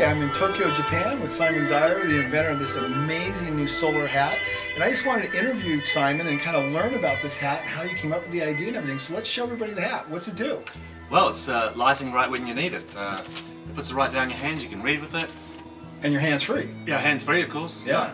I'm in Tokyo, Japan with Simon Dyer, the inventor of this amazing new solar hat. And I just wanted to interview Simon and kind of learn about this hat and how you came up with the idea and everything. So let's show everybody the hat. What's it do? Well, it's lighting right when you need it. It puts it right down your hands, you can read with it. And your hands free. Yeah, hands free, of course. Yeah.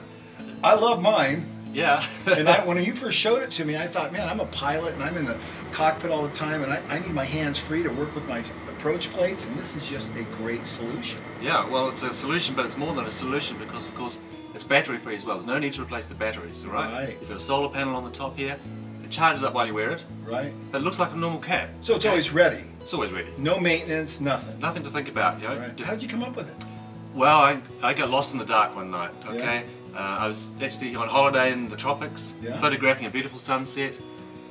I love mine. Yeah. And when you first showed it to me, I thought, man, I'm a pilot and I'm in the cockpit all the time and I need my hands free to work with my approach plates, and this is just a great solution. Yeah, well, it's a solution, but it's more than a solution because, of course, it's battery free as well. There's no need to replace the batteries, all right? You've got a solar panel on the top here. It charges up while you wear it. Right. But it looks like a normal cap. So it's always ready. It's always ready. No maintenance, nothing. Nothing to think about, you know. Right. How'd you come up with it? Well, I got lost in the dark one night, okay? Yeah. I was actually on holiday in the tropics, photographing a beautiful sunset.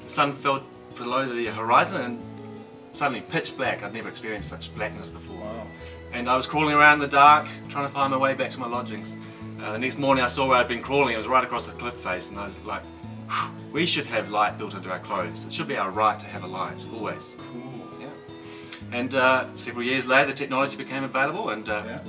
The sun fell below the horizon and suddenly pitch black. I'd never experienced such blackness before. Wow. And I was crawling around in the dark, trying to find my way back to my lodgings. The next morning I saw where I'd been crawling. It was right across the cliff face, and I was like, we should have light built into our clothes. It should be our right to have a light, always. Cool. Yeah. And several years later the technology became available, and a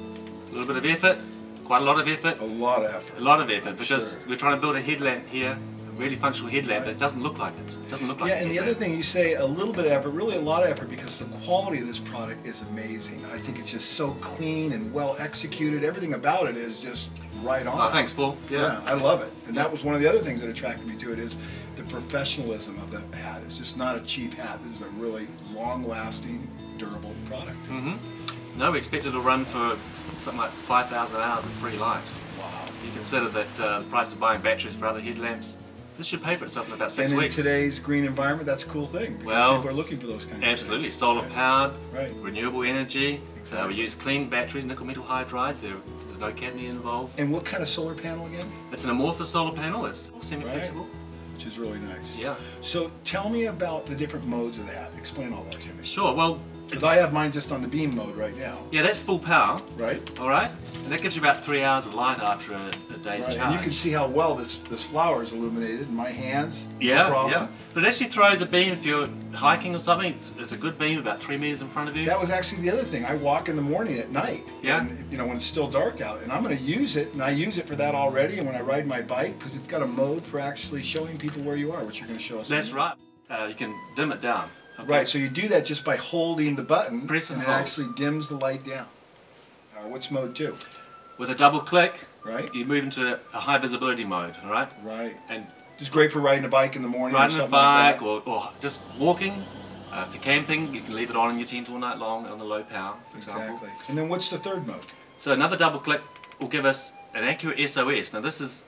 little bit of effort, quite a lot of effort. A lot of effort. A lot of effort, because we're trying to build a headlamp here, a really functional headlamp that doesn't look like it. It doesn't look like and the other thing, you say a little bit of effort, really a lot of effort, because the quality of this product is amazing. I think it's just so clean and well executed. Everything about it is just right on. Oh, thanks, Paul. Yeah, I love it. And that was one of the other things that attracted me to it, is the professionalism of the hat. It's just not a cheap hat. This is a really long-lasting, durable product. No, we expect it to run for something like 5,000 hours of free light. Wow. You consider that the price of buying batteries for other headlamps, this should pay for itself in about 6 weeks. And in today's green environment, that's a cool thing. Well, people are looking for those kinds absolutely. of things. Solar powered, renewable energy. Exactly. We use clean batteries, nickel metal hydrides. There's no cadmium involved. And what kind of solar panel again? It's an amorphous solar panel. It's semi-flexible. Which is really nice. Yeah. So tell me about the different modes of the hat. Explain all that to me. Sure. Well, because I have mine just on the beam mode right now. Yeah, that's full power. Right. All right. And that gives you about 3 hours of light after a day's charge. And you can see how well this flower is illuminated in my hands. Yeah, no problem. yeah. But it actually throws a beam if you're hiking or something. It's a good beam about 3 meters in front of you. That was actually the other thing. I walk in the morning at night. Yeah. And, you know, when it's still dark out, and I'm going to use it, and I use it for that already. And when I ride my bike, because it's got a mode for actually showing people where you are, which you're going to show us. That's right. You can dim it down. Okay. Right, so you do that just by holding the button, Press and it hold. actually dims the light down. What's mode 2? With a double click, you move into a high visibility mode, all right? Right. And just great for riding a bike in the morning. Riding or a bike, like or just walking. If you're camping, you can leave it on in your tent all night long on the low power, for example. Exactly. And then what's the third mode? So another double click will give us an accurate SOS. Now this is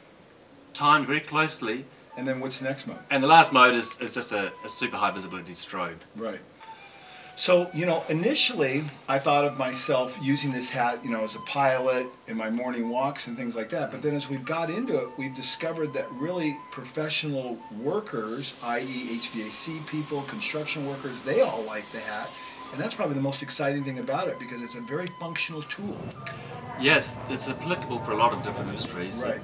timed very closely. And then what's the next mode? And the last mode is just a super high visibility strobe. Right. So, you know, initially I thought of myself using this hat, you know, as a pilot in my morning walks and things like that. But then as we've got into it, we've discovered that really professional workers, i.e. HVAC people, construction workers, they all like the hat. And that's probably the most exciting thing about it, because it's a very functional tool. Yes, it's applicable for a lot of different industries. Right.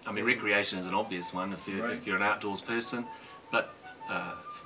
I mean, recreation is an obvious one if you're an outdoors person, but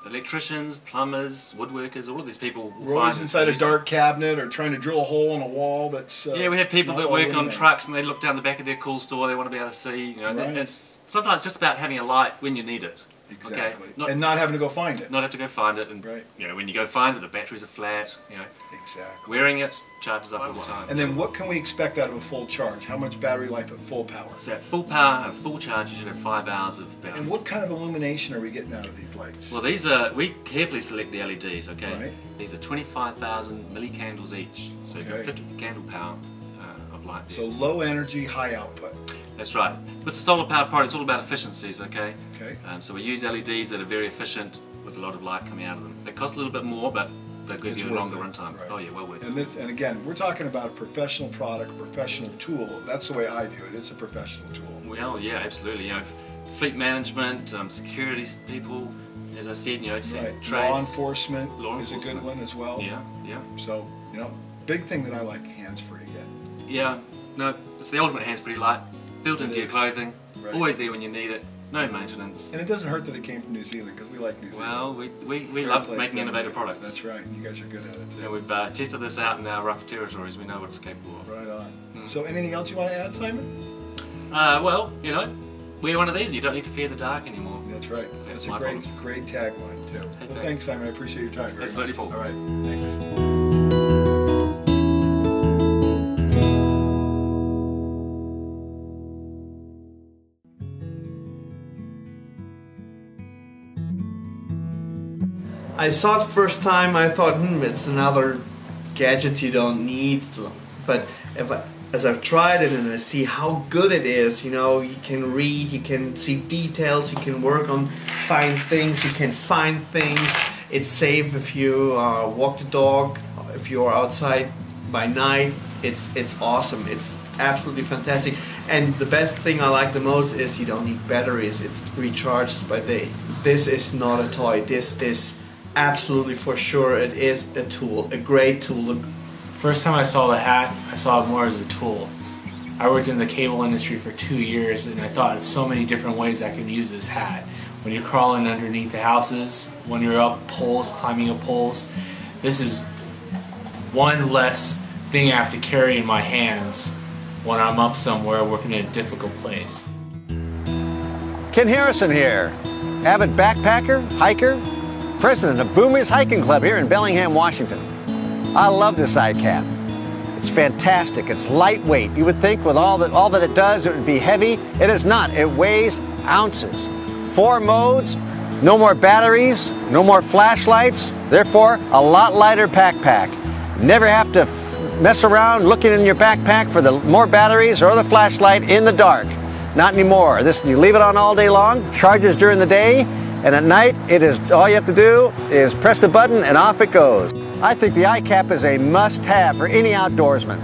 electricians, plumbers, woodworkers, all of these people will We're always inside a dark cabinet or trying to drill a hole in a wall that's yeah, we have people that work on trucks and they look down the back of their cool store, they want to be able to see, you know, and it's sometimes just about having a light when you need it. Exactly. Okay? And not having to go find it. Not have to go find it, and you know, when you go find it, the batteries are flat, you know. Exactly. Wearing it charges up all the time. And then what can we expect out of a full charge? How much battery life at full power? So at full power, at full charge, you should have 5 hours of battery. And what kind of illumination are we getting out of these lights? Well, these we carefully select the LEDs, okay? Right. These are 25,000 milli-candles each, so you've got 50 candle power of light there. So low energy, high output. That's right. With the solar powered product, it's all about efficiencies, okay? Okay. So we use LEDs that are very efficient with a lot of light coming out of them. They cost a little bit more, but they'll give you a longer runtime. Right. Oh yeah, well worth it. And again, we're talking about a professional product, a professional tool. That's the way I view it. It's a professional tool. Well, yeah, absolutely. You know, fleet management, security people, as I said, you know, trades. Law enforcement is a good one as well. Yeah, yeah. So, you know, big thing that I like, hands-free again. Yeah, no, it's the ultimate hands-free light. Built into your clothing, always there when you need it. No maintenance. And it doesn't hurt that it came from New Zealand, because we like New Zealand. Well, we love making innovative products. That's right. You guys are good at it too. Yeah, we've tested this out in our rough territories. We know what it's capable of. Right on. So anything else you want to add, Simon? Well, you know, we're one of these. You don't need to fear the dark anymore. That's right. That's a great tagline too. Hey, well, thanks, Simon. I appreciate your time very Absolutely, much. Paul. All right. Thanks. I saw it first time, I thought, it's another gadget you don't need. But as I've tried it and I see how good it is, you know, you can read, you can see details, you can work on fine things, you can find things. It's safe if you walk the dog, if you're outside by night. It's awesome. It's absolutely fantastic. And the best thing I like the most is you don't need batteries. It recharges by day. This is not a toy. This is absolutely, for sure, it is a tool, a great tool. First time I saw the hat, I saw it more as a tool. I worked in the cable industry for 2 years, and I thought of so many different ways I could use this hat. When you're crawling underneath the houses, when you're up poles, climbing up poles, this is one less thing I have to carry in my hands when I'm up somewhere working in a difficult place. Ken Harrison here, avid backpacker, hiker, president of Boomers Hiking Club here in Bellingham, Washington. I love this ICAP. It's fantastic. It's lightweight. You would think with all that it does, it would be heavy. It is not. It weighs ounces. 4 modes, no more batteries, no more flashlights. Therefore, a lot lighter backpack. Never have to mess around looking in your backpack for the more batteries or the flashlight in the dark. Not anymore. You leave it on all day long, charges during the day, and at night, all you have to do is press the button and off it goes. I think the ICAP is a must-have for any outdoorsman.